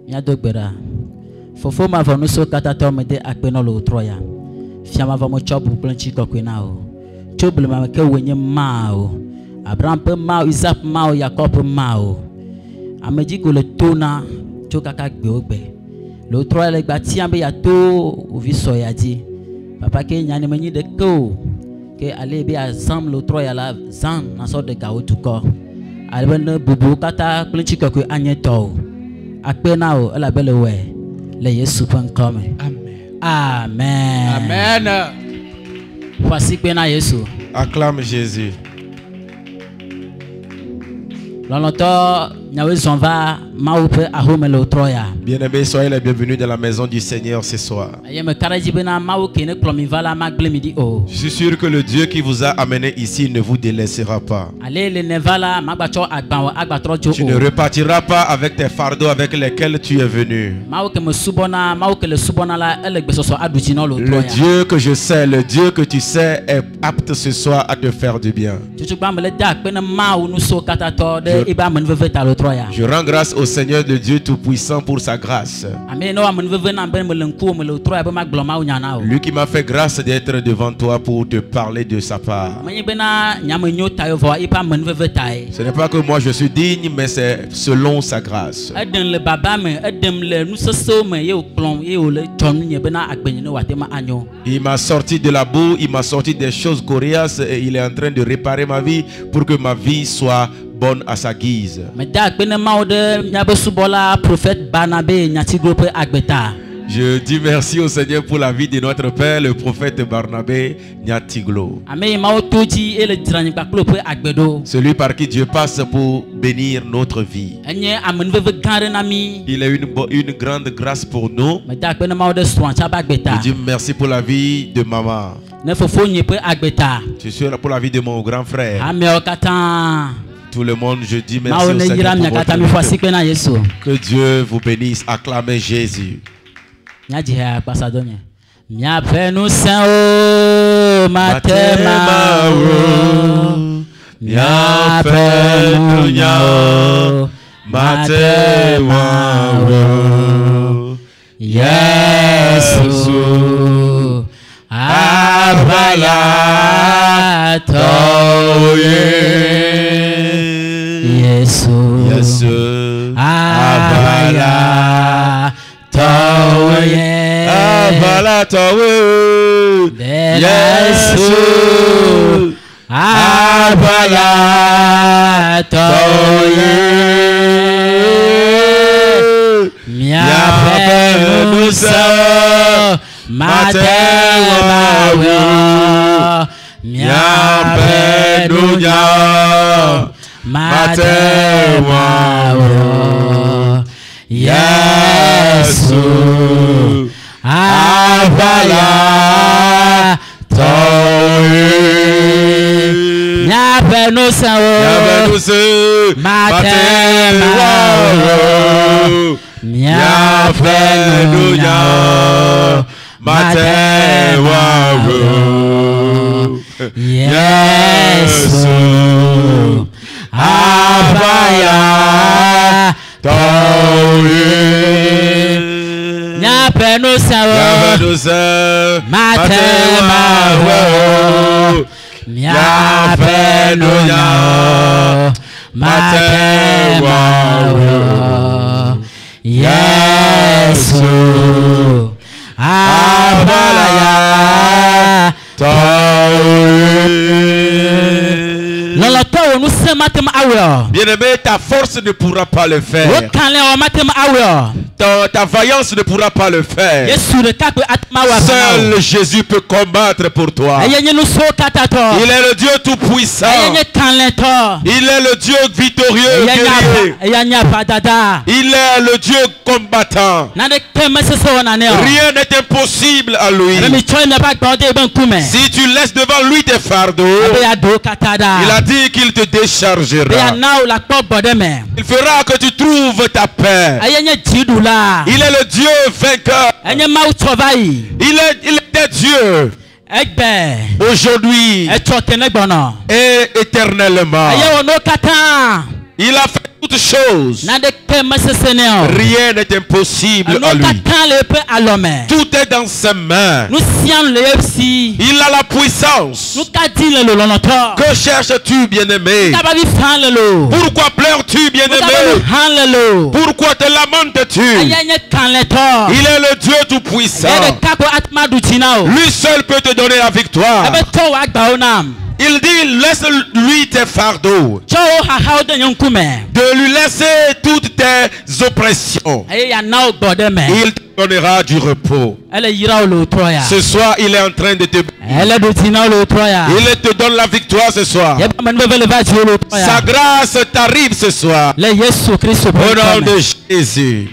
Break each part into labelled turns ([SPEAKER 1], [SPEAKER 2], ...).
[SPEAKER 1] Mia dogbera. Fofo ma va nuso katato me de akpeno lo troya. Fiama va mo chobu planchi kokwena o. Chobu ma ke wenye ma o. Abraham pe ma o, Isaac ma o, Jacob ma o. Ameji ko le tona choka ka gbe ogbe. Lo troya le gba ti ambe ya to ovi so ya di. Papa ke nyane menyi de ko. Ke ale be azam lo troya la zan na so de ga o tuko. Alben bubu kata planchi kokwe anyeto. Akpena o ela bele we. Le Yesu pankome.
[SPEAKER 2] Amen.
[SPEAKER 1] Amen.
[SPEAKER 2] Amen.
[SPEAKER 1] Voici pena Yesu.
[SPEAKER 3] Acclame Jésus.
[SPEAKER 1] Loloto nyawe zonva maupe ahome lo troya.
[SPEAKER 3] Bien-aimés, soyez les bienvenus dans la maison du Seigneur ce soir.
[SPEAKER 1] Ayeme karaji bena mau kene klomivala magle midi o.
[SPEAKER 3] Je suis sûr que le Dieu qui vous a amené ici ne vous délaissera pas.
[SPEAKER 1] Ale le nevala magbacho agbawa agbatro jo.
[SPEAKER 3] Tu ne repartiras pas avec tes fardeaux avec lesquels tu es venu.
[SPEAKER 1] Mau ke me subona, mau ke le subona la ele gbesoso aduchino lo troya.
[SPEAKER 3] Le Dieu que je sais, le Dieu que tu sais est apte ce soir à te faire du bien.
[SPEAKER 1] Chuchugba mele dak pena mau nuso katato de iba menveveta lo troya.
[SPEAKER 3] Je rends grâce au Seigneur de Dieu Tout-Puissant pour sa grâce. Lui qui m'a fait grâce d'être devant toi pour te parler de sa part. Ce n'est pas que moi je suis digne, mais c'est selon sa grâce. Il m'a sorti de la boue, il m'a sorti des choses coriaces et il est en train de réparer ma vie pour que ma vie soit bonne à sa guise. Je dis merci au Seigneur pour la vie de notre Père, le prophète Barnabé Nyatiglo. Celui par qui Dieu passe pour bénir notre vie. Il a une grande grâce pour nous. Je dis merci pour la vie de maman. Je suis là pour la vie de mon grand frère. Tout le monde, je dis merci au Seigneur pour votre vie. Que Dieu vous bénisse. Acclamez Jésus. Yesu Abala Toye Abala Toye Yesu Abala Toye Miape Nusa Matewa Miape Nunya Matewa Yesu Abala Toye Nyabenusa Matewa Nyabenunya Matewa Yesu Abaya Toye Nyabenusa Matewa Nyabenunya Matewa Yesu Abaya Toye. Bien-aimé, ta force ne pourra pas le faire. Ta vaillance ne pourra pas le faire. Seul Jésus peut combattre pour toi. Il est le Dieu tout-puissant. Il est le Dieu victorieux. Il est le Dieu combattant. Rien n'est impossible à lui. Si tu laisses devant lui tes fardeaux, il a dit qu'il te déchargera. Il fera que tu trouves ta paix. Il est le Dieu vainqueur. Il était Dieu aujourd'hui et éternellement. Il a fait toutes choses, rien n'est impossible à lui. Tout est dans ses mains. Il a la puissance. Que cherches-tu, bien-aimé? Pourquoi pleures-tu, bien-aimé? Pourquoi te lamentes-tu? Il est le Dieu tout-puissant. Lui seul peut te donner la victoire. Il dit, laisse-lui tes fardeaux. De lui laisser toutes tes oppressions. Il te donnera du repos. Ce soir, il est en train de te bénir. Il te donne la victoire ce soir. Sa grâce t'arrive ce soir. Au nom de Jésus.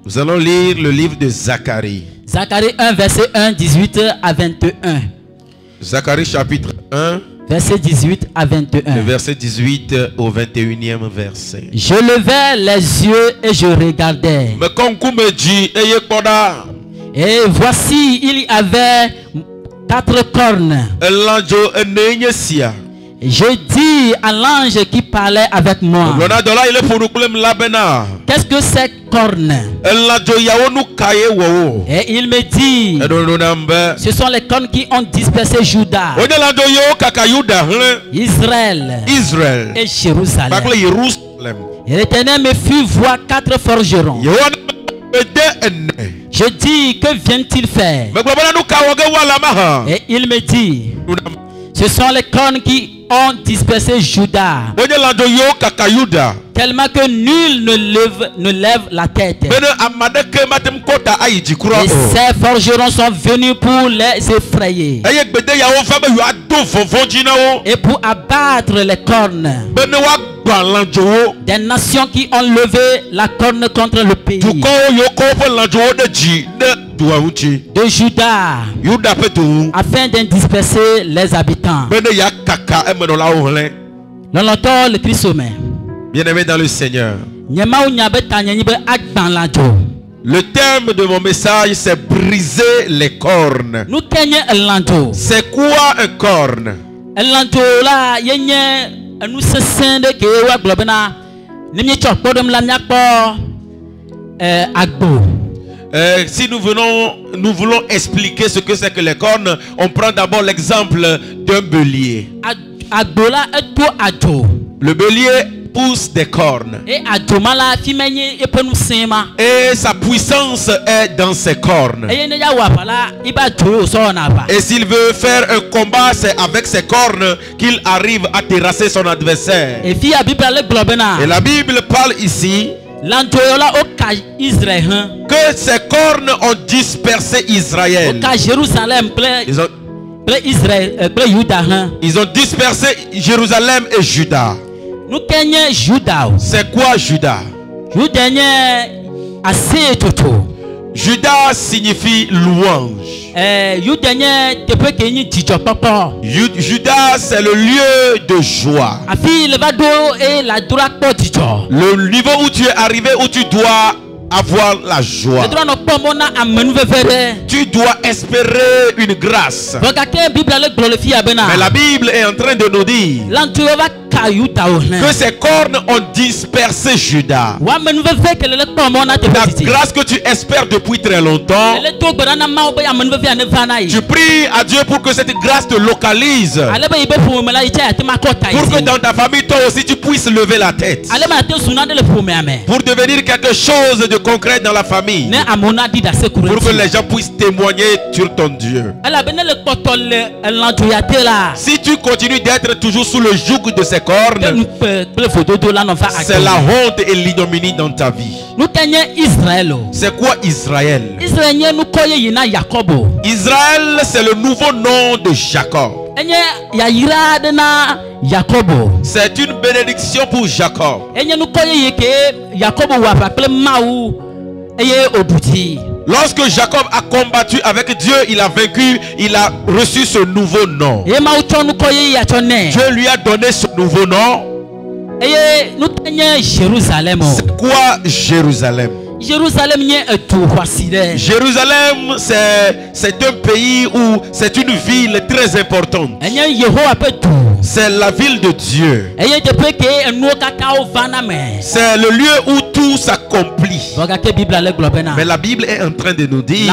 [SPEAKER 3] Nous allons lire le livre de Zacharie.
[SPEAKER 1] Zacharie 1, verset 1, 18 à 21.
[SPEAKER 3] Zacharie chapitre 1,
[SPEAKER 1] verset 18 à 21.
[SPEAKER 3] Le verset 18 au 21e verset.
[SPEAKER 1] Je levai les yeux et je regardais. Et voici, il y avait 4 cornes. Je dis à l'ange qui parlait avec moi, qu'est-ce que ces cornes? Et il me dit, ce sont les cornes qui ont dispersé Juda, Israël et Jérusalem. Et l'Éternel me fit voir 4 forgerons. Je dis, que viennent-ils faire? Et il me dit, ce sont les cornes qui ont dispersé Juda, tellement que nul ne lève la tête. Et ces forgerons sont venus pour les effrayer et pour abattre les cornes des nations qui ont levé la corne contre le pays de Juda, afin d'indisperser les habitants. Le Christ.
[SPEAKER 3] Bien-aimé dans le Seigneur, le thème de mon message, c'est briser les cornes. C'est quoi un corne? Si nous voulons expliquer ce que c'est que les cornes, on prend d'abord l'exemple d'un bélier. Le bélier pousse des cornes. Et sa puissance est dans ses cornes. Et s'il veut faire un combat, c'est avec ses cornes qu'il arrive à terrasser son adversaire. Et la Bible parle ici que ces cornes ont dispersé Israël. Ils ont dispersé Jérusalem et Juda. C'est quoi Juda? Juda signifie louange. Juda, c'est le lieu de joie. Le niveau où tu es arrivé, où tu dois avoir la joie. Tu dois espérer une grâce. Mais la Bible est en train de nous dire que ces cornes ont dispersé Juda. La grâce que tu espères depuis très longtemps, tu pries à Dieu pour que cette grâce te localise, pour que dans ta famille, toi aussi, tu puisses lever la tête, pour devenir quelque chose de concret dans la famille, pour que les gens puissent témoigner sur ton Dieu. Si tu continues d'être toujours sous le joug de ces cornes, c'est la honte et l'ignominie dans ta vie. C'est quoi Israël? Israël, c'est le nouveau nom de Jacob. C'est une bénédiction pour Jacob. Lorsque Jacob a combattu avec Dieu, il a vaincu, il a reçu ce nouveau nom. Dieu lui a donné ce nouveau nom. C'est quoi Jérusalem?
[SPEAKER 1] Jérusalem,
[SPEAKER 3] c'est un pays où c'est une ville très importante. C'est la ville de Dieu. C'est le lieu où tout s'accomplit. Mais la Bible est en train de nous dire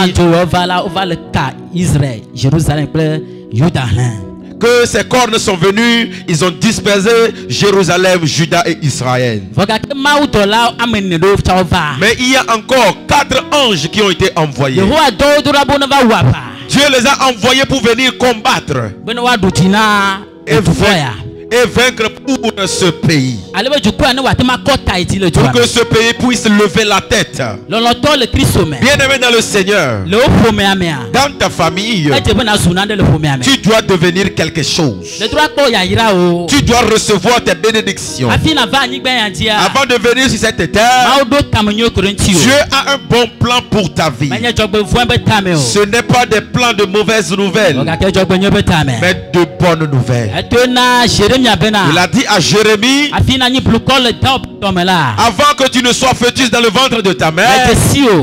[SPEAKER 3] que ces cornes sont venus, ils ont dispersé Jérusalem, Juda et Israël. Mais il y a encore 4 anges qui ont été envoyés. Dieu les a envoyés pour venir combattre et vaincre pour ce pays. Pour que ce pays puisse lever la tête. Bien-aimé dans le Seigneur, dans ta famille, tu dois devenir quelque chose. Tu dois recevoir tes bénédictions. Avant de venir sur cette terre, Dieu a un bon plan pour ta vie. Ce n'est pas des plans de mauvaises nouvelles, mais de bonnes nouvelles. Il a dit à Jérémie, avant que tu ne sois fœtus dans le ventre de ta mère,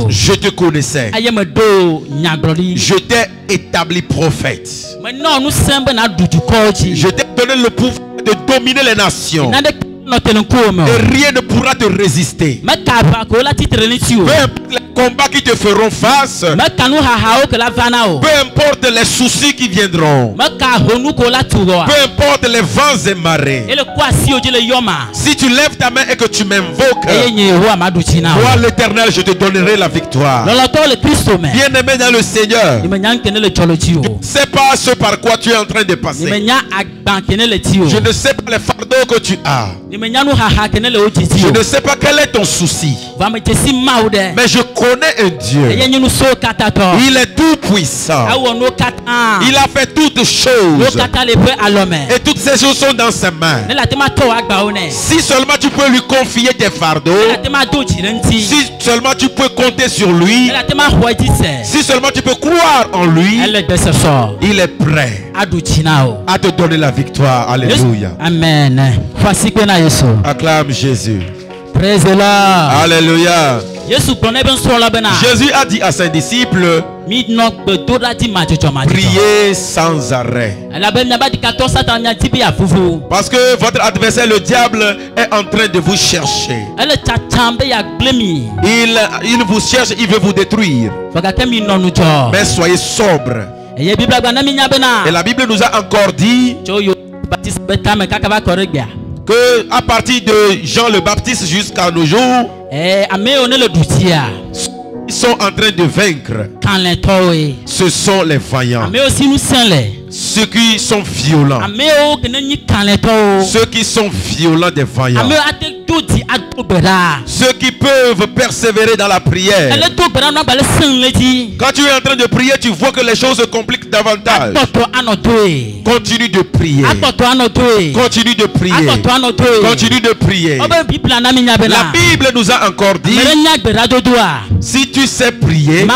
[SPEAKER 3] je te connaissais. Je t'ai établi prophète. Je t'ai donné le pouvoir de dominer les nations. Et rien ne pourra te résister. Peu importe les combats qui te feront face, peu importe les soucis qui viendront, peu importe les vents et marées, si tu lèves ta main et que tu m'invoques, moi l'Éternel, je te donnerai la victoire. Bien-aimé dans le Seigneur, je ne sais pas ce par quoi tu es en train de passer. Je ne sais pas les fardeaux que tu as. Je ne sais pas quel est ton souci, mais je connais un Dieu. Il est tout puissant. Il a fait toutes choses et toutes ces choses sont dans ses mains. Si seulement tu peux lui confier tes fardeaux, si seulement tu peux compter sur lui, si seulement tu peux croire en lui, il est prêt à te donner la victoire. Alléluia.
[SPEAKER 1] Amen.
[SPEAKER 3] Acclame Jésus.
[SPEAKER 1] Praise the Lord.
[SPEAKER 3] Alléluia. Jésus a dit à ses disciples, priez sans arrêt. Parce que votre adversaire, le diable, est en train de vous chercher. Il vous cherche, il veut vous détruire. Mais soyez sobres. Et la Bible nous a encore dit que à partir de Jean le Baptiste jusqu'à nos jours, ils sont en train de vaincre. Ce sont les vaillants. Ceux qui sont violents. Ceux qui sont violents des vaillants. Ceux qui peuvent persévérer dans la prière. Quand tu es en train de prier, tu vois que les choses se compliquent davantage. Continue de prier. Continue de prier. Continue de prier. La Bible nous a encore dit, si tu sais prier,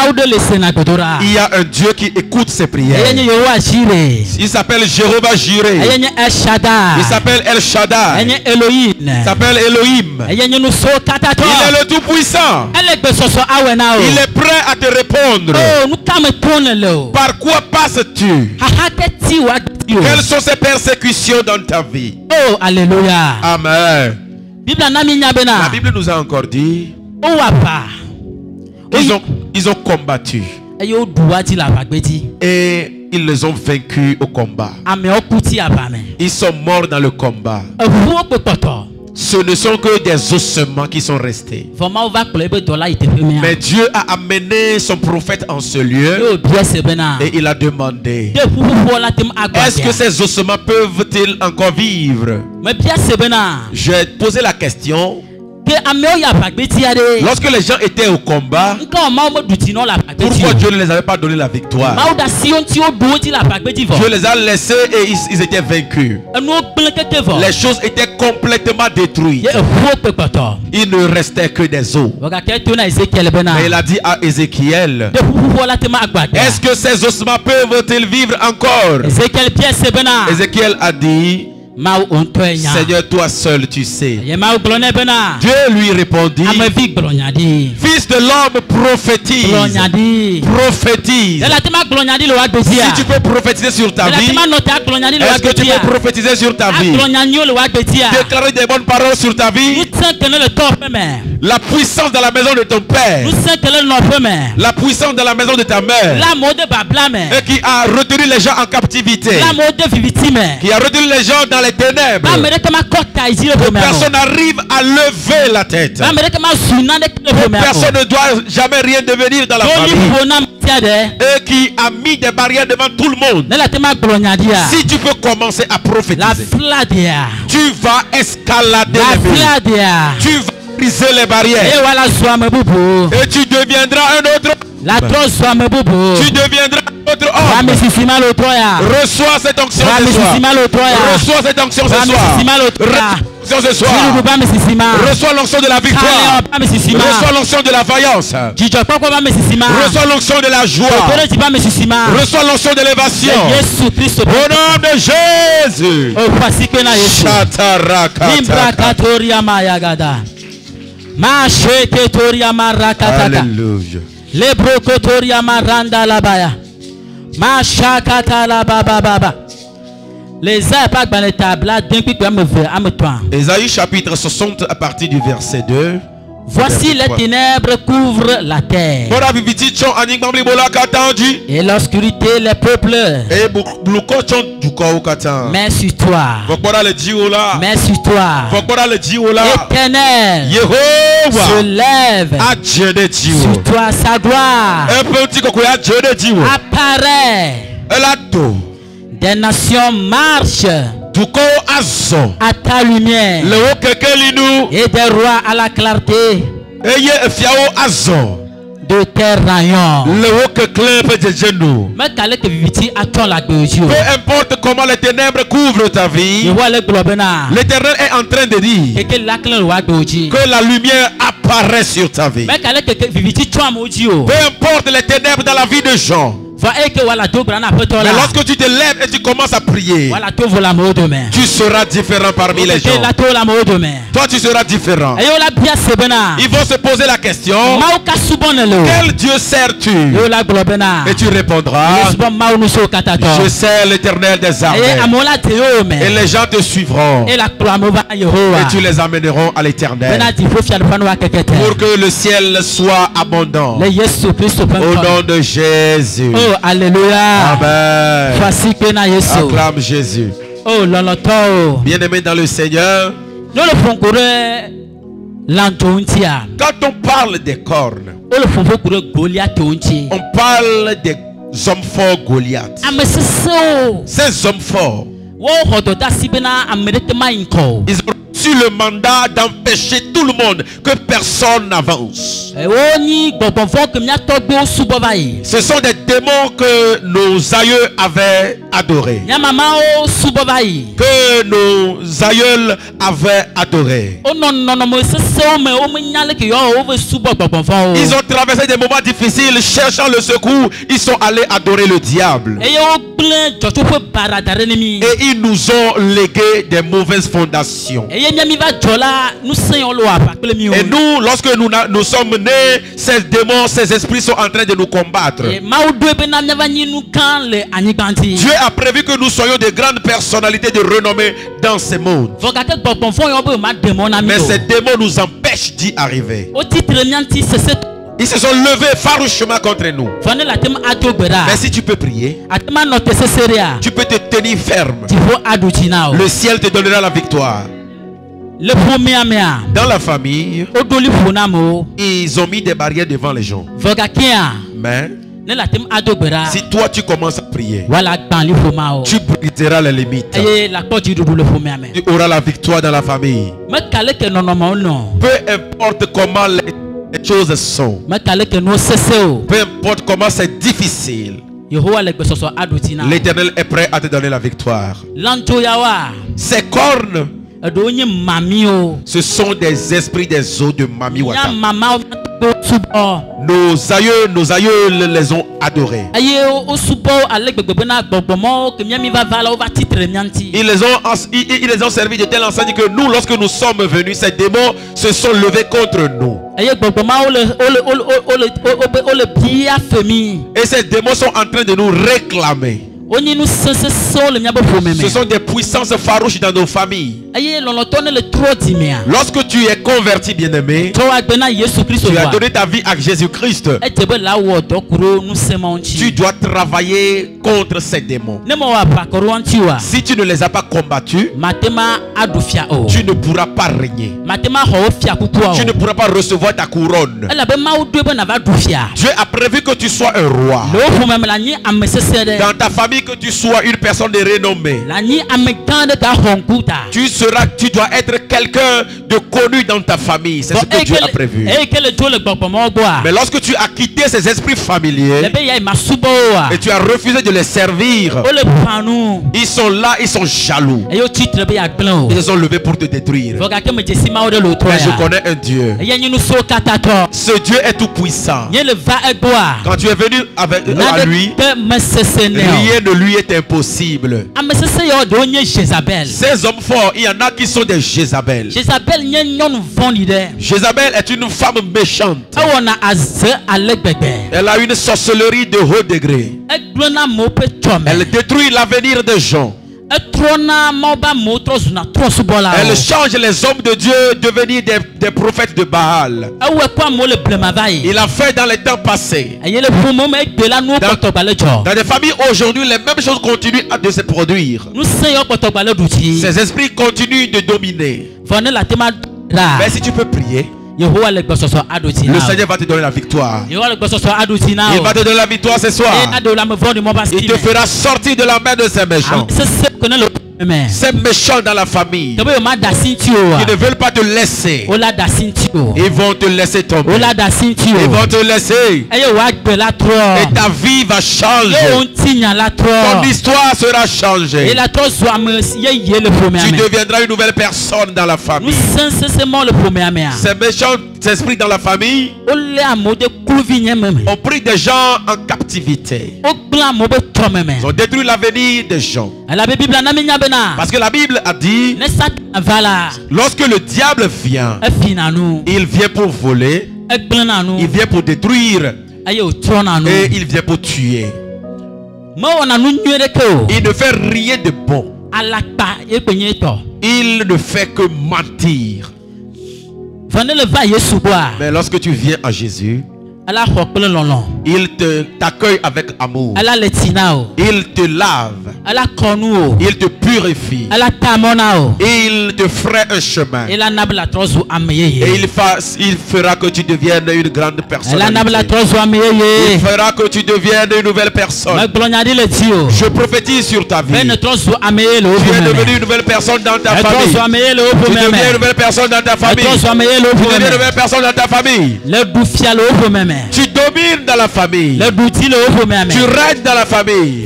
[SPEAKER 3] il y a un Dieu qui écoute ses prières. Il s'appelle Jéhovah Jireh. Il s'appelle El Shaddai. Il s'appelle Elohim. Il est le Tout-Puissant. Il est prêt à te répondre. Par quoi passes-tu? Quelles sont ces persécutions dans ta vie?
[SPEAKER 1] Oh, alléluia.
[SPEAKER 3] Amen. La Bible nous a encore dit, ils ont combattu. Et ils les ont vaincus au combat. Ils sont morts dans le combat. Ce ne sont que des ossements qui sont restés. Mais Dieu a amené son prophète en ce lieu et il a demandé, est-ce que ces ossements peuvent-ils encore vivre? J'ai posé la question. Lorsque les gens étaient au combat, pourquoi Dieu ne les avait pas donné la victoire? Dieu les a laissés et ils étaient vaincus. Les choses étaient complètement détruites. Il ne restait que des os. Mais il a dit à Ézéchiel, est-ce que ces ossements peuvent-ils vivre encore? Ézéchiel a dit, Seigneur, toi seul tu sais. Dieu lui répondit, Fils de l'homme, prophétise. Prophétise. Si tu peux prophétiser sur ta vie, est-ce que tu peux prophétiser sur ta vie? Déclarer des bonnes paroles sur ta vie. La puissance dans la maison de ton père, la puissance dans la maison de ta mère, et qui a retenu les gens en captivité, qui a retenu les gens dans les ténèbres. Personne n'arrive à lever la tête. Personne ne doit jamais rien devenir dans la famille. Et qui a mis des barrières devant tout le monde. Si tu peux commencer à prophétiser, tu vas escalader les murs. Tu vas briser les barrières. Et tu deviendras un autre. Tu deviendras un autre homme. Reçois cette onction ce soir. Reçois cette onction ce soir. Ce soir. Reçois l'onction de la victoire. Reçois l'onction de la vaillance. Reçois l'onction de la joie. Reçois l'onction de l'élévation. Au nom de Jésus. Alléluia. Ésaïe chapitre 60 à partir du verset 2.
[SPEAKER 1] Voici les ténèbres couvrent la terre. Et l'obscurité les peuples. Mais sur toi. Mais sur toi. Éternel. Se lève. Sur toi sa gloire. Apparaît. Des nations marchent à ta lumière et des rois à la clarté de tes rayons.
[SPEAKER 3] Peu importe comment les ténèbres couvrent ta vie, l'Éternel est en train de dire que la lumière apparaît sur ta vie. Peu importe les ténèbres dans la vie de gens, mais lorsque tu te lèves et tu commences à prier, tu seras différent parmi les gens. Toi tu seras différent. Ils vont se poser la question, quel Dieu sers-tu? Et tu répondras, je sers l'Éternel des armées. Et les gens te suivront. Et tu les amèneront à l'Éternel, pour que le ciel soit abondant. Au nom de Jésus.
[SPEAKER 1] Oh, alléluia.
[SPEAKER 3] Amen. Acclame Jésus.
[SPEAKER 1] Oh,
[SPEAKER 3] bien-aimé dans le Seigneur, quand on parle des cornes, on parle des hommes forts Goliath. Ces hommes forts, ils ont reçu le mandat d'empêcher tout le monde, que personne n'avance. Ce sont des démons que nos aïeux avaient adorés, que nos aïeuls avaient adorés. Ils ont traversé des moments difficiles, cherchant le secours. Ils sont allés adorer le diable, et ils nous ont légué des mauvaises fondations. Et nous, lorsque nous sommes nés, ces démons, ces esprits sont en train de nous combattre. Dieu a prévu que nous soyons de grandes personnalités de renommée dans ce monde. Mais ces démons nous empêchent d'y arriver. Ils se sont levés farouchement contre nous. Mais si tu peux prier, tu peux te tenir ferme. Le ciel te donnera la victoire. Dans la famille, ils ont mis des barrières devant les gens. Mais si toi tu commences à prier, tu briseras les limites. Tu auras la victoire dans la famille. Peu importe comment les choses sont, peu importe comment c'est difficile, l'Éternel est prêt à te donner la victoire. Ces cornes, ce sont des esprits des eaux de Mami Wata. Nos aïeux les ont adorés. Ils les ont servis de telle enseigne que nous, lorsque nous sommes venus, ces démons se sont levés contre nous. Et ces démons sont en train de nous réclamer. Ce sont des puissances farouches dans nos familles. Lorsque tu es converti, bien-aimé, tu as donné ta vie à Jésus-Christ. Tu dois travailler contre ces démons. Si tu ne les as pas combattus, tu ne pourras pas régner. Tu ne pourras pas recevoir ta couronne. Dieu a prévu que tu sois un roi. Dans ta famille, que tu sois une personne de renommée. Tu dois être quelqu'un de connu dans ta famille. C'est ce que Dieu a prévu. Mais lorsque tu as quitté ces esprits familiers et tu as refusé de les servir, ils sont là, ils sont jaloux. Ils se sont levés pour te détruire. Mais je connais un Dieu. Ce Dieu est tout puissant. Quand tu es venu à lui, rien ne lui est impossible. Ces hommes forts, il y en a qui sont des Jézabel. Jézabel est une femme méchante. Elle a une sorcellerie de haut degré. Elle détruit l'avenir des gens. Elle change les hommes de Dieu devenir des prophètes de Baal. Il a fait dans les temps passés. Dans des familles aujourd'hui, les mêmes choses continuent de se produire. Ces esprits continuent de dominer. Mais si tu peux prier, le Seigneur va te donner la victoire. Il va te donner la victoire ce soir. Il te fera sortir de la main de ces méchants. Ces méchants dans la famille qui ne veulent pas te laisser, ils vont te laisser tomber. Ils vont te laisser. Et ta vie va changer. Ton histoire sera changée. Tu deviendras une nouvelle personne dans la famille. Ces méchants esprits dans la famille ont pris des gens en captivité. Ils ont détruit l'avenir des gens. Parce que la Bible a dit, lorsque le diable vient, il vient pour voler, il vient pour détruire et il vient pour tuer. Il ne fait rien de bon. Il ne fait que mentir. Mais lorsque tu viens à Jésus, il t'accueille avec amour. Il te lave. Il te purifie. Il te ferait un chemin. Et il fera que tu deviennes une grande personne. Il fera que tu deviennes une nouvelle personne. Je prophétise sur ta vie. Tu es devenu une nouvelle personne dans ta famille. Tu deviens une nouvelle personne dans ta famille. Tu deviens une nouvelle personne dans ta famille. Tu domines dans la famille. Tu règnes dans la famille.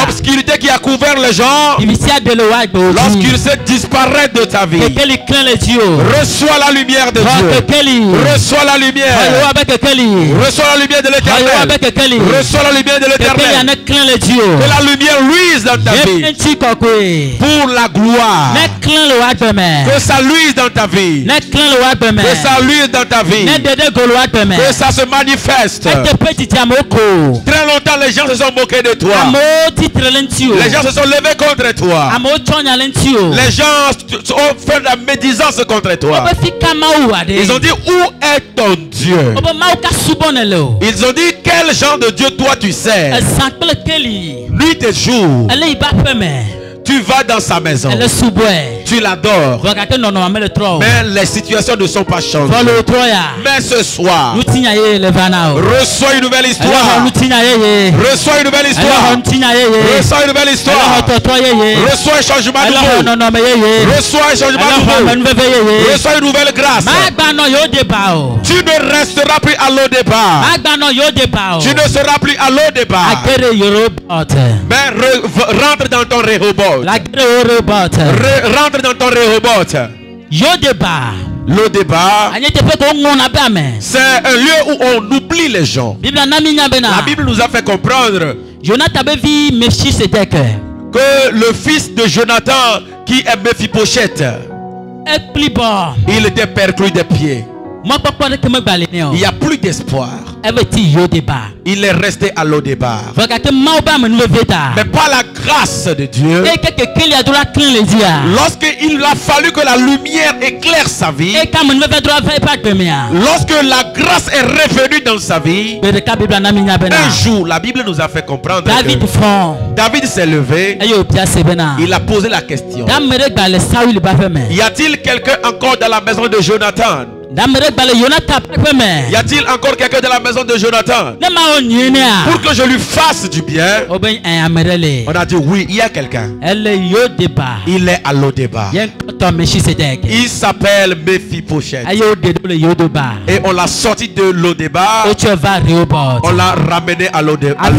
[SPEAKER 3] L'obscurité qui a couvert les gens, lorsqu'il se disparaît de ta vie, reçois la lumière de Dieu. Reçois la lumière. Reçois la lumière de l'Éternel. Reçois la lumière de l'Éternel. Que la lumière luise dans ta vie. Pour la gloire. Que ça luise dans ta vie. Que ça luise dans ta vie. Que ça se manifeste. Très longtemps les gens se sont moqués de toi. Les gens se sont levés contre toi. Les gens ont fait la médisance contre toi. Ils ont dit, où est ton Dieu? Ils ont dit, quel genre de Dieu toi tu sais? Nuit et jour, tu vas dans sa maison. Tu l'adores. Mais les situations ne sont pas changées. Mais ce soir, reçois une nouvelle histoire. Reçois une nouvelle histoire. Reçois une nouvelle histoire. Reçois un changement nouveau. Reçois un changement nouveau. Reçois une nouvelle grâce. Tu ne resteras plus à l'eau départ. Tu ne seras plus à l'eau départ. Mais rentre dans ton Rehoboth. Rentre dans ton Rehoboth. Lo-Debar, c'est un lieu où on oublie les gens. La Bible nous a fait comprendre que le fils de Jonathan, qui est Mephibosheth, il était perclus des pieds. Il n'y a plus d'espoir. Il est resté à Lo-Debar. Mais par la grâce de Dieu, lorsqu'il a fallu que la lumière éclaire sa vie, lorsque la grâce est revenue dans sa vie, un jour, la Bible nous a fait comprendre que David s'est levé. Il a posé la question: y a-t-il quelqu'un encore dans la maison de Jonathan? Y a-t-il encore quelqu'un de la maison de Jonathan pour que je lui fasse du bien? On a dit oui, il y a quelqu'un. Il est à Lo-Debar. Il s'appelle Mephibosheth. Et on l'a sorti de Lo-Debar. On l'a ramené à Lo-Debar.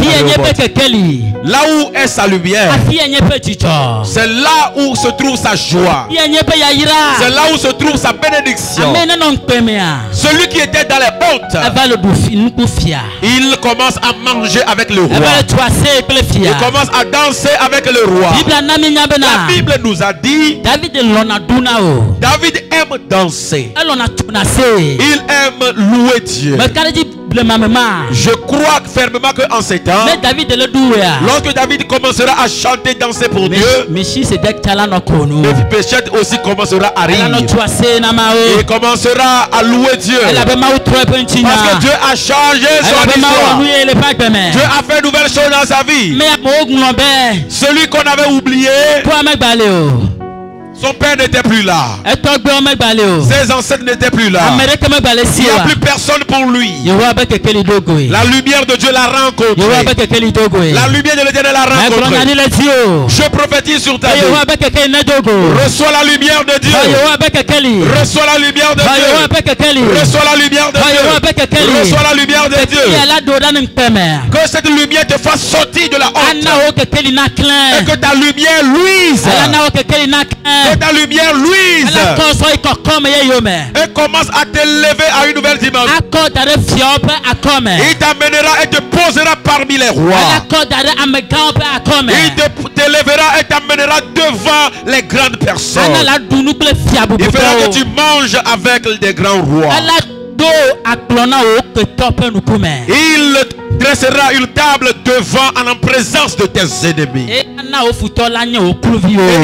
[SPEAKER 3] Là où est sa lumière, c'est là où se trouve sa joie. C'est là où se trouve sa bénédiction. Celui qui était dans les hontes, il commence à manger avec le roi. Il commence à danser avec le roi. La Bible nous a dit, David aime danser. Il aime louer Dieu. Je crois fermement qu'en ces temps, lorsque David commencera à chanter, danser pour Dieu, Mephibosheth aussi commencera à rire. Il commencera à louer Dieu. Parce que Dieu a changé son histoire. Dieu a fait de nouvelles choses dans sa vie. Celui qu'on avait oublié, son père n'était plus là. Ses ancêtres n'étaient plus là. Il n'y a plus personne pour lui. La lumière de Dieu l'a rencontré. La lumière de l'Éternel l'a rencontré. Je prophétise sur ta vie. Reçois la lumière de Dieu. Reçois la lumière de Dieu. Reçois la lumière de Dieu. Reçois la lumière de Dieu. Que cette lumière te fasse sortir de la honte. Et que ta lumière luise. Que ta lumière luise et commence à t'élever à une nouvelle dimension. Il t'amènera et te posera parmi les rois. Il t'élèvera et t'amènera devant les grandes personnes. Il fera que tu manges avec des grands rois. Il dressera une table devant en présence de tes ennemis. Et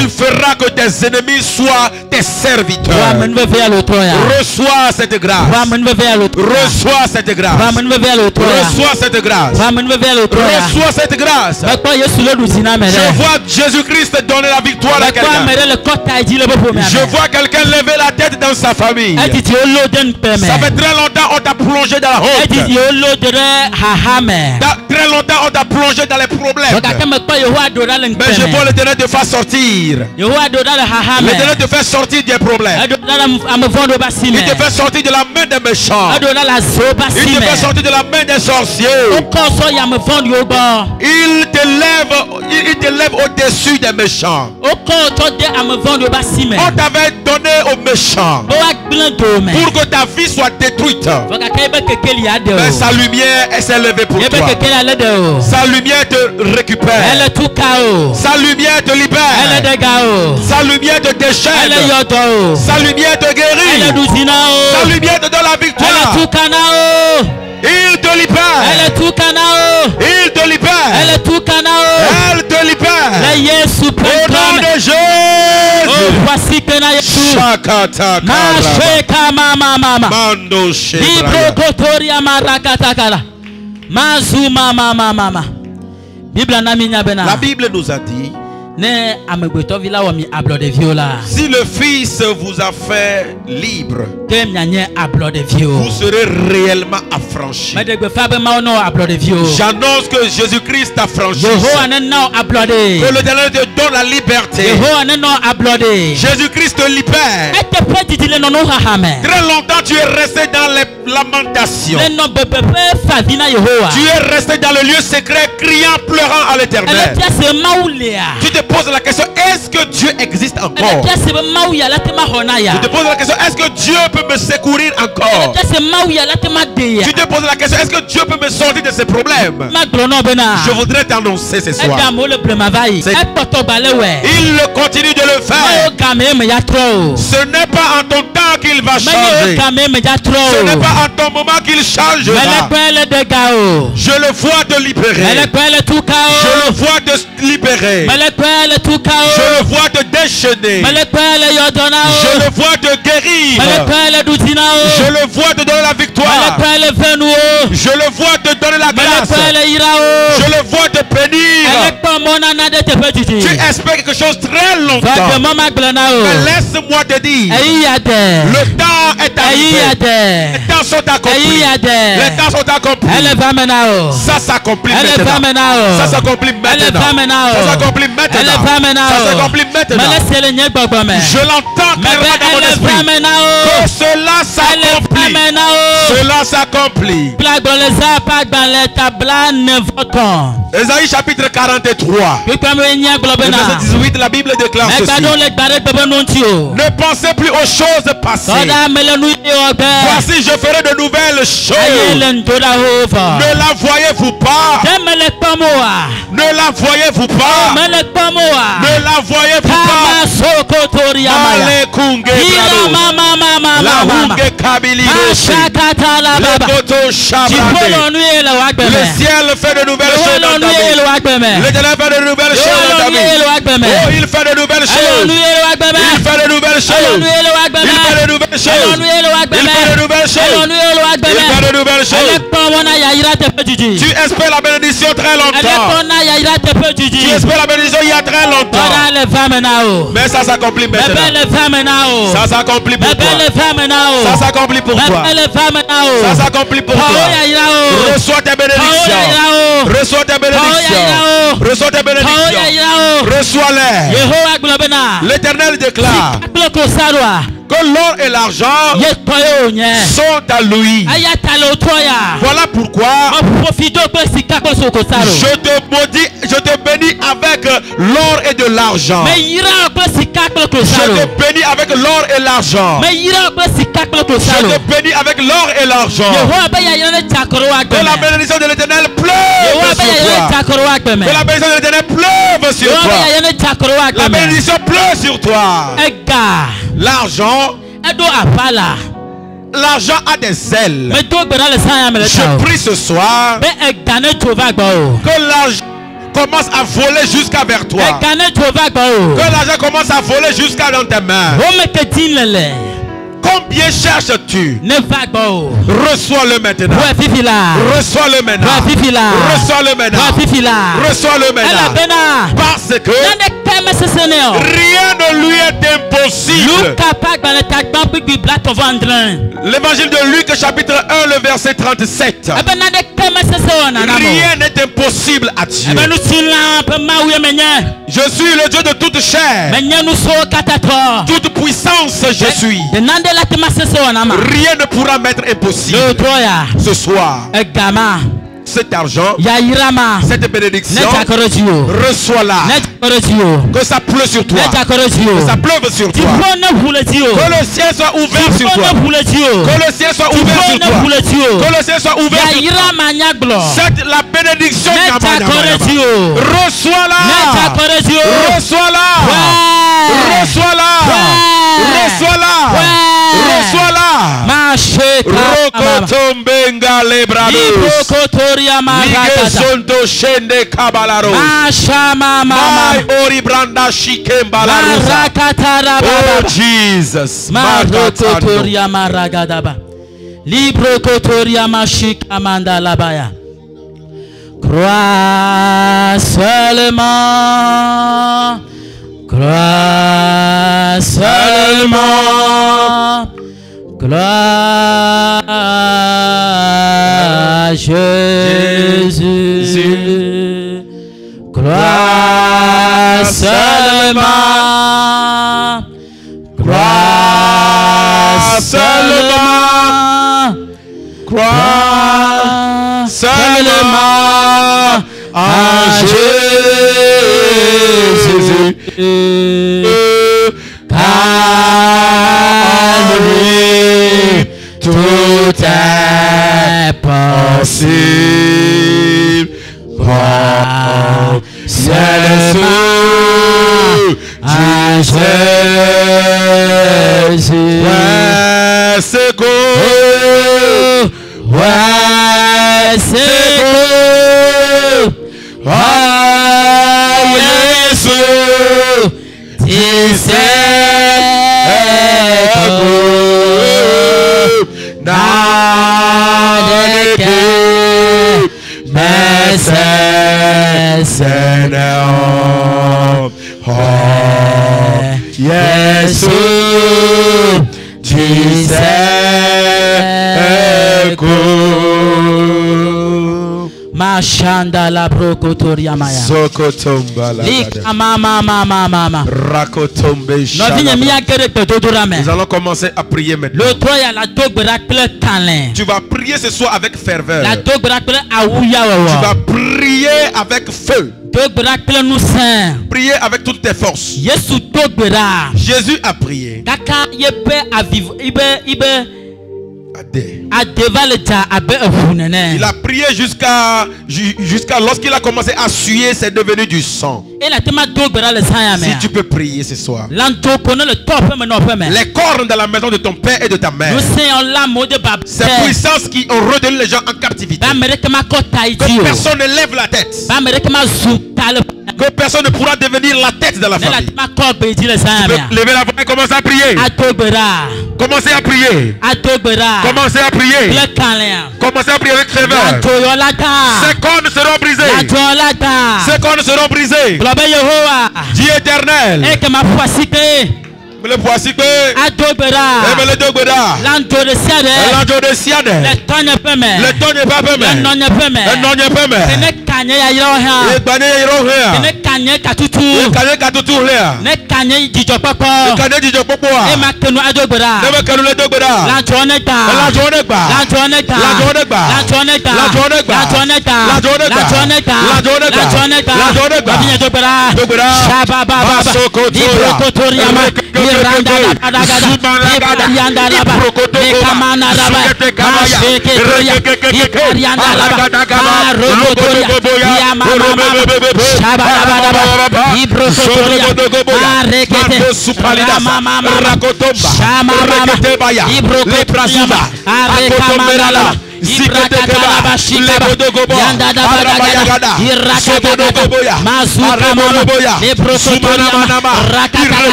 [SPEAKER 3] il fera que tes ennemis soient tes serviteurs. Reçois cette grâce. Reçois cette grâce. Reçois cette grâce. Reçois cette grâce. Je vois Jésus-Christ donner la victoire à quelqu'un. Je vois quelqu'un lever la tête dans sa famille. Ça fait très longtemps on t'a plongé dans la honte. Très longtemps on t'a plongé dans les problèmes. Mais je vois l'Éternel te faire sortir. L'Éternel te fait sortir des problèmes. Il te fait sortir de la main des méchants. Il te fait sortir de la main des sorciers. Il t'élève au-dessus des méchants. On t'avait donné aux méchants pour que ta vie soit détruite. Mais sa lumière s'est levée pour toi. Sa lumière te récupère. Sa lumière te libère. Sa lumière te déchaîne. Sa lumière te guérit. Sa lumière te donne la victoire. Il te libère. Il te libère. Elle te libère. Au nom de Jésus.
[SPEAKER 1] Voici que
[SPEAKER 3] Shakata Mando
[SPEAKER 1] Shebraya
[SPEAKER 3] La Bible nous a dit, si le Fils vous a fait libre, vous serez réellement affranchis. J'annonce que Jésus-Christ t'a franchi. Que l'Éternel te donne la liberté. Jésus-Christ te libère. Très longtemps tu es resté dans les lamentations. Tu es resté dans le lieu secret criant, pleurant à l'Éternel. Tu te poses la question, est-ce que Dieu existe encore? Tu te poses la question, est-ce que Dieu peut me secourir encore? Tu te poses la question, est-ce que Dieu peut me sortir de ces problèmes? Je voudrais t'annoncer ce soir. Il continue de le faire. Ce n'est pas en ton temps qu'il va changer. Ce n'est pas en ton moment qu'il changera. Je le vois te libérer. Je le vois te libérer. Je le vois te déchaîner. Je le vois te guérir. Je le vois te donner la victoire. Je le vois te donner la grâce. Je le vois te bénir. Tu espères quelque chose très longtemps. Mais laisse-moi te dire, le temps est arrivé. Les temps sont accomplis. Les temps sont accomplis. Ça s'accomplit maintenant. Ça s'accomplit maintenant. Ça s'accomplit maintenant. Ça s'accomplit maintenant. Je l'entends clairement dans mon esprit. Que cela s'accomplit. Cela s'accomplit. Ésaïe chapitre 43. Verset 18, la Bible déclare ceci. Ne pensez plus aux choses passées. Voici, je ferai de nouvelles choses. Ne la voyez-vous pas? Ne la voyez-vous pas? Ne la voyez-vous pas? Le ciel fait de nouvelles choses dans ta vie. L'Éternel fait de nouvelles choses dans ta vie. Oh, il fait de nouvelles choses. Il fait de nouvelles choses. Il fait de nouvelles choses. Il fait de nouvelles choses. Il fait de nouvelles choses. Tu espères la bénédiction très longtemps. Tu espères la bénédiction il y a très longtemps. Mais ça s'accomplit maintenant. Ça s'accomplit pour toi. Ça s'accomplit pour toi. Ça s'accomplit pour toi. Reçois tes bénédictions. Reçois tes bénédictions. Reçois tes bénédictions. Reçois-les. L'Éternel déclare que l'or et l'argent sont à lui. Voilà pourquoi je te maudis, je te bénis avec l'or et de l'argent. Je te bénis avec l'or et l'argent. Je te bénis avec l'or et l'argent. Que la bénédiction de l'Éternel pleuve sur toi. Que la bénédiction de l'Éternel pleuve sur toi. La bénédiction pleut sur toi. L'argent a des ailes. Je prie ce soir que l'argent commence à voler jusqu'à vers toi. Que l'argent commence à voler jusqu'à dans tes mains. Combien cherches-tu? Reçois-le maintenant. Reçois-le maintenant. Reçois-le maintenant. Reçois-le maintenant. Parce que rien ne lui est impossible. L'évangile de Luc chapitre 1 le verset 37. Rien n'est impossible à Dieu. Je suis le Dieu de toute chair. Toute puissance je suis. Rien ne pourra m'être impossible. Ce soir, cet argent, cette bénédiction, reçois-la. Que ça pleut sur toi. Que ça pleuve sur toi. Que le ciel soit ouvert sur toi. Que le ciel soit ouvert sur toi. Que le ciel soit ouvert sur toi. C'est la bénédiction. Reçois-la. Reçois-la. Reçois-la. Reçois-la. Reçois-la. Rokotombenga lebrados. Ligesonto shende kabalaros. Mai oribranda shikembalaros. Oh Jesus.
[SPEAKER 1] Marokotoria maragadaba. Librokotoria mashikamanda labaya. Crois seulement. Crois seulement. Gloire à Jésus. Crois seulement. Crois seulement. Crois seulement à Jésus.
[SPEAKER 3] car lui tout est possible. Crois seulement à Jésus. Ouais, c'est cool. Ouais, c'est cool. Oh, Jésus, tu sais cool. Dans les cœurs, mais c'est Seigneur. Oh, Jésus, tu sais cool.
[SPEAKER 1] Mashanda la brokotoria maya.
[SPEAKER 3] Zokotomba la
[SPEAKER 1] mama.
[SPEAKER 3] Rakotombe. Nous allons commencer à prier maintenant. Tu vas prier ce soir avec ferveur. Tu vas prier avec feu. Prier avec toutes tes forces. Jésus a prié. Il a prié jusqu'à lorsqu'il a commencé à suer, c'est devenu du sang. Si tu peux prier ce soir. Les cornes de la maison de ton père et de ta mère, ces puissances qui ont retenu les gens en captivité, que personne ne lève la tête, que personne ne pourra devenir la tête de la famille. Tu peux lever la voix et commencer à prier. Commencez à prier. Commencez à prier. Commencez à prier avec ferveur. Ces cornes seront brisées. Ces cornes seront brisées. Dieu éternel. Le voici que le temps n'est pas permis.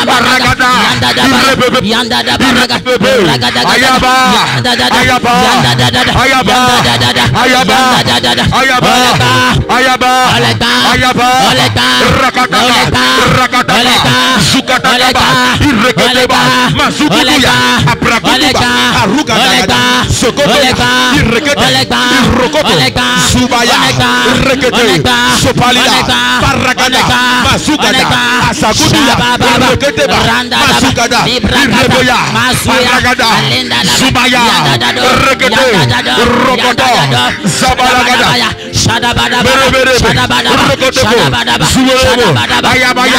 [SPEAKER 3] Baragada, Ayaba, Ayaba, Ayaba, Ayaba, Ayaba, Ayaba, Ayaba, Rakataba, Rakataba, Sukataba, Irrekataba, Masukuya, Abrakuba, Arukataba, Sokotoya, Irrekataba, Irrokoto, Subaya, Irrekataba, Sopalia, Paragada, Masukada, Asakudia, Irrekataba, Masukada, Irreboya, Paragada, Subaya, Irrekataba, Rokoto, Zabalagada, Ayabaya,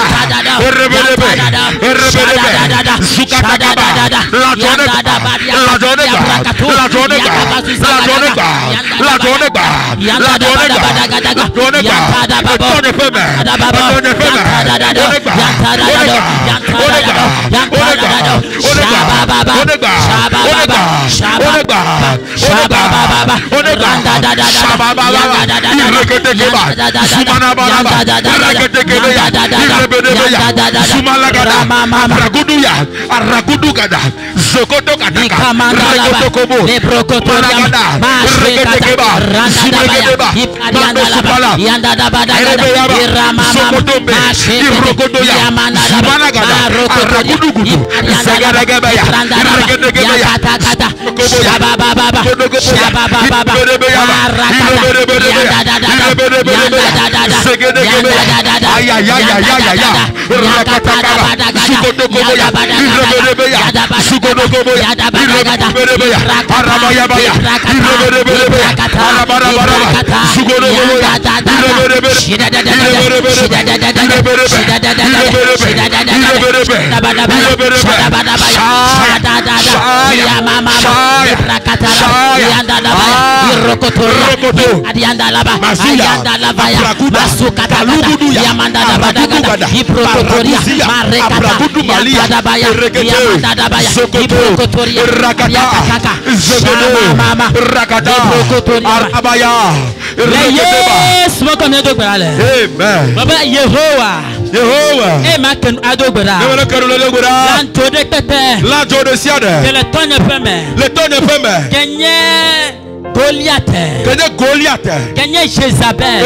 [SPEAKER 1] Goliath. Gagné Jézabel.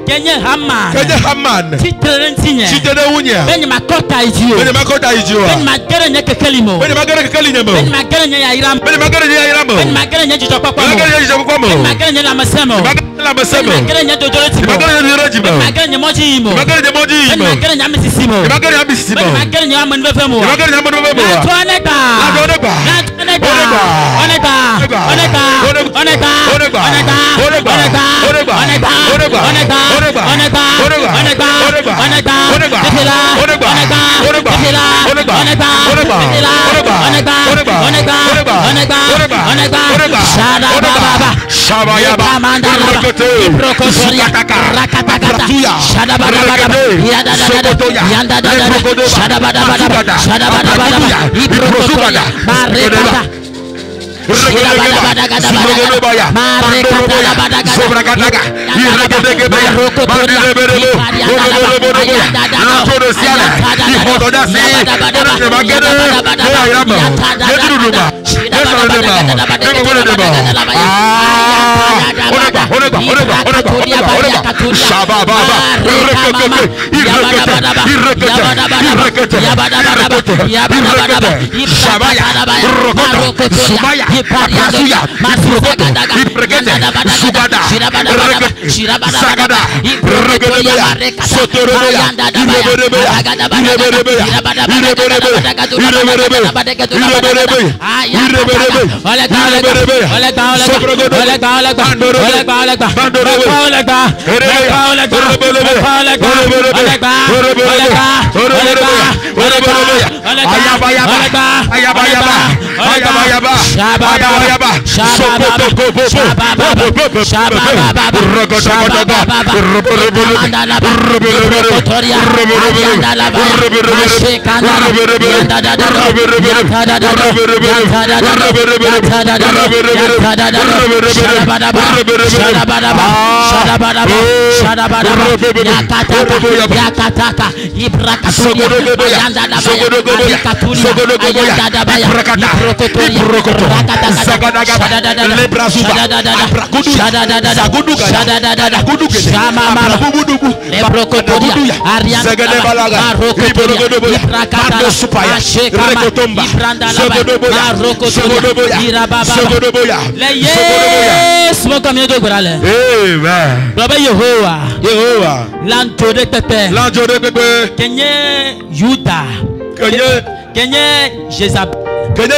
[SPEAKER 1] Gagné Haman. Titele Unya. Ben makota idio. Ben magere nya kekelimo. Ben magere nya Iram. Ben magere nya jitopapa. Ben magere nya Lamasemo. Ben magere nya Dodoreti. Ben magere nya Mojimo. Ben magere nya Misisimo. Ben magere nya Amanvefemo.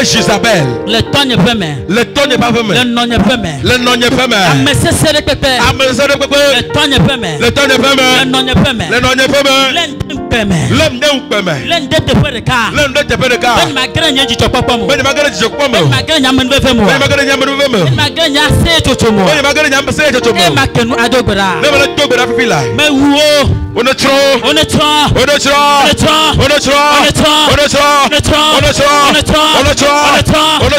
[SPEAKER 3] Jézabel. Le temps n'est pas fait. Le temps n'est pas fait. Le nom n'est pas fait. Le nom n'est pas fait. Le temps n'est pas fait. Le temps n'est pas fait. Le nom n'est pas fait. Le nom n'est pas fait. L'homme n'est pas fait. L'homme n'est pas fait. L'homme n'est pas fait. Ben magre n'y a dit tu pas moi. Ben magre dit tu pas moi. Ben magre n'y a même fait moi. Ben magre n'y a même fait moi. Ben magre n'y a c'est tu moi. Ben magre n'y a c'est tu moi. Ben magre nous adobra. Ben magre adobra fila. Mais où? On est trop. On est trop. On est trop. On est trop. On est trop. On est trop. On est trop. On est trop. On est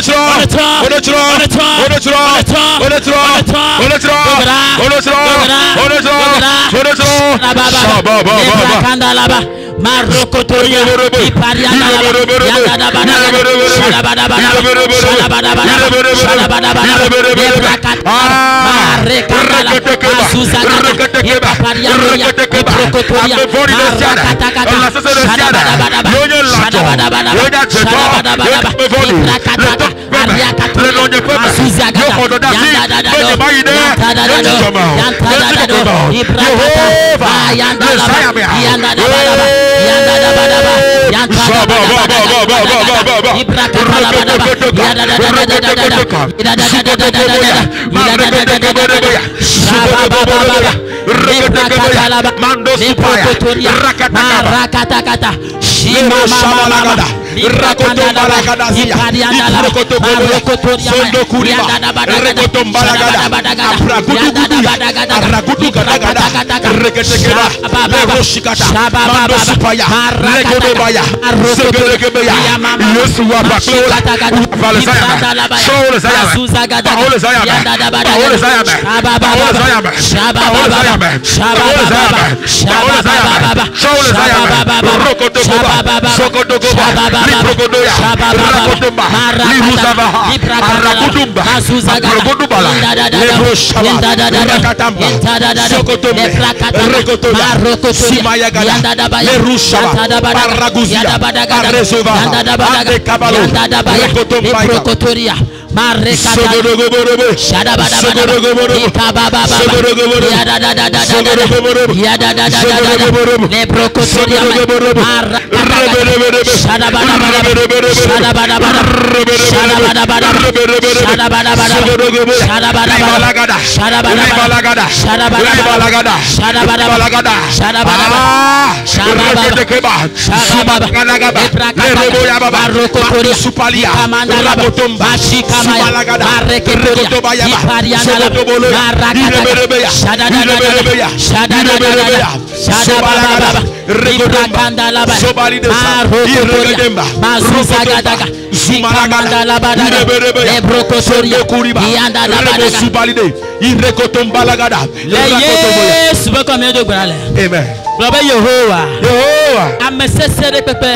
[SPEAKER 3] trop. On est trop. On est trop.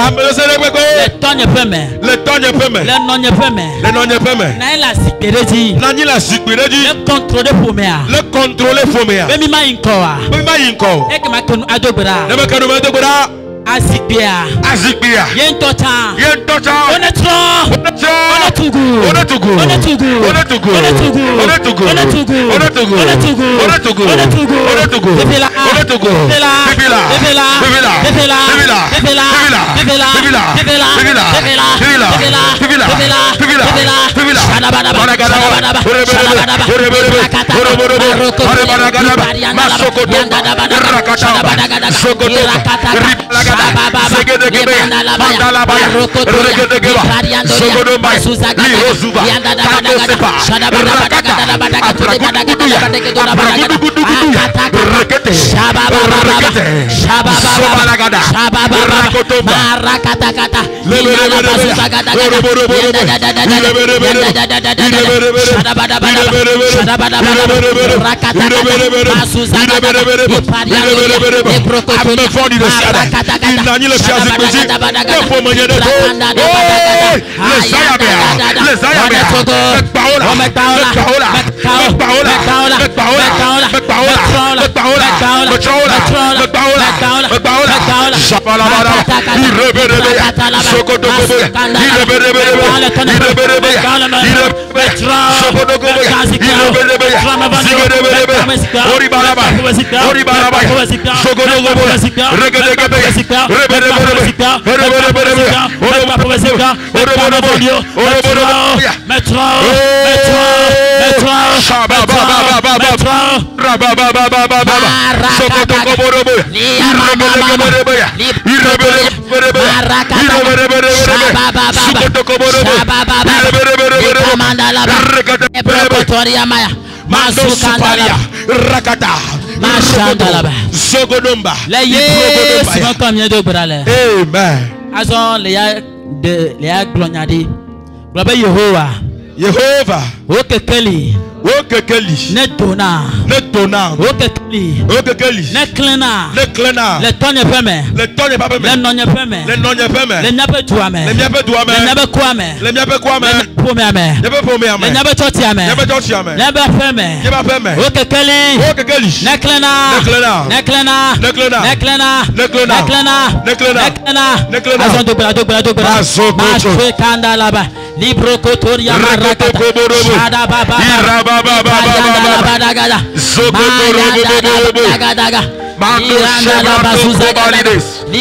[SPEAKER 3] Amen. Le temps n'est pas mais. Le nom n'est pas mais. Le nom n'est pas mais. Nani la sécurité. Le contrôler Fomea. Le contrôler Fomea. Bemi ma inkoa. Bemi ma inko. Eke makonu adobra. Ne makonu adobra. Azikbia. Azikbia. Yentota. Yentota. Onetro. Onetro. Onetugu. Onetugu. Onetugu. Onetugu. Onetugu. Onetugu. Onetugu. Onetugu. Onetugu. Onetugu. Onetugu. Onetugu. Onetugu. Yehovah.
[SPEAKER 1] Okekeli.
[SPEAKER 3] Okekeli.
[SPEAKER 1] Netona.
[SPEAKER 3] Netona.
[SPEAKER 1] Okekeli.
[SPEAKER 3] Okekeli.
[SPEAKER 1] Neklena.
[SPEAKER 3] Neklena.
[SPEAKER 1] Le tonye peme.
[SPEAKER 3] Le tonye peme.
[SPEAKER 1] Le nonye peme.
[SPEAKER 3] Le nonye peme.
[SPEAKER 1] Le nyape tuame.
[SPEAKER 3] Le nyape tuame.
[SPEAKER 1] Le nyape kwame.
[SPEAKER 3] Le nyape kwame.
[SPEAKER 1] Le pome ame.
[SPEAKER 3] Nyape pome ame.
[SPEAKER 1] Le nyape choti ame.
[SPEAKER 3] Nyape choti ame.
[SPEAKER 1] Nyape peme.
[SPEAKER 3] Nyape peme.
[SPEAKER 1] Okekeli.
[SPEAKER 3] Okekeli.
[SPEAKER 1] Neklena.
[SPEAKER 3] Neklena.
[SPEAKER 1] Neklena.
[SPEAKER 3] Neklena.
[SPEAKER 1] Neklena.
[SPEAKER 3] Neklena.
[SPEAKER 1] Neklena.
[SPEAKER 3] Neklena.
[SPEAKER 1] Neklena.
[SPEAKER 3] Neklena.
[SPEAKER 1] Azon dogbera. Mashe kanda laba. Libro kotoria marakata. Shada baba. Badagada. Mando shebra balides. Oh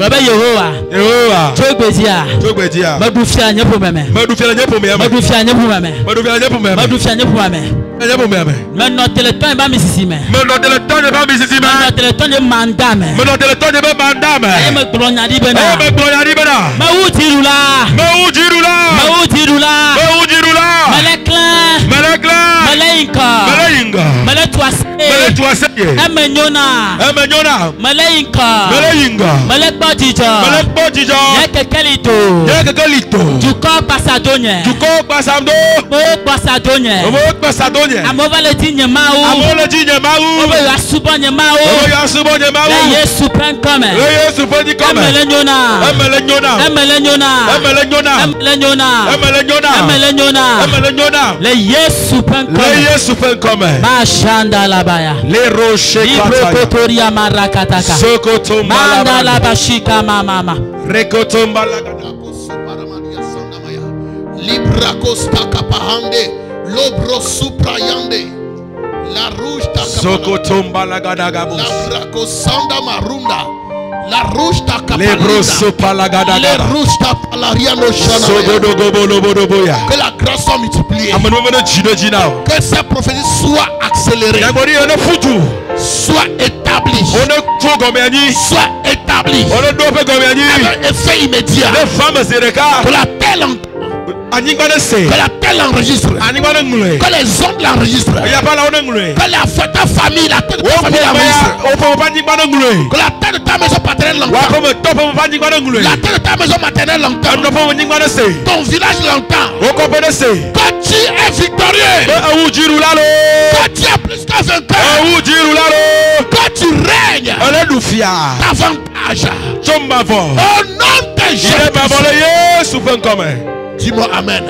[SPEAKER 1] Baba Yehovah. Yehovah. Jogbezia. Jogbezia. Madufia nyepomeme. Madufia nyepomeme. Madufia nyepomeme. Madufia nyepomeme. Madufia nyepomeme. Nyepomeme. Maintenant téléphone ba misisime. Maintenant téléphone ba misisime. Maintenant téléphone mandame. Maintenant téléphone ba mandame. E me glonyadi bena. E me glonyadi bena. Ma utirula. Ma utirula. Ma utirula. Ma utirula. Malekla. Malekla. Malaika. Malaika. Maletwase. Maletwase. Emenyona. Emenyona. Malaika. Malaika. Malekba Malekbotija. Yekekelito. Yekekelito. Duko pasadonye. Duko pasando. Mo pasadonye. Mo pasadonye. Amovaleti nyemau. Amovaleti nyemau. Obo yasubonye mau. Obo yasubonye mau. Le Yesu penkome. Le Yesu penkome. Emelenyona. Emelenyona. Emelenyona. Emelenyona. Emelenyona. Emelenyona. Emelenyona. Emelenyona. Le Yesu penkome. Le Yesu penkome. Mashanda labaya. Le roche kataya. Librokotoria marakataka. Sokoto malaba. Bashika mama rekotomba lagada libra costa kapahande lobro suprayande la rouge taka
[SPEAKER 3] Sokotomba la gadagabos.
[SPEAKER 2] La bracosanda marunda. La rusta
[SPEAKER 3] Le brosso palagada.
[SPEAKER 2] Le rusta palariano shana. Que la grâce soit multipliée. Que ces prophéties soient accélérées. Soit établies. Soit établies. Avec effet immédiat. Que la telle que la telle enregistre. Que les ondes l'enregistrent. Que ta famille, la tête de ta famille l'enregistre. Que la tête de ta maison paternelle l'entend. La tête de ta maison maternelle l'entend. Ton village l'entend. Que tu es victorieux. Que tu es plus qu'un vainqueur. Que tu règnes davantage. Au nom de Jésus. Dis-moi amen.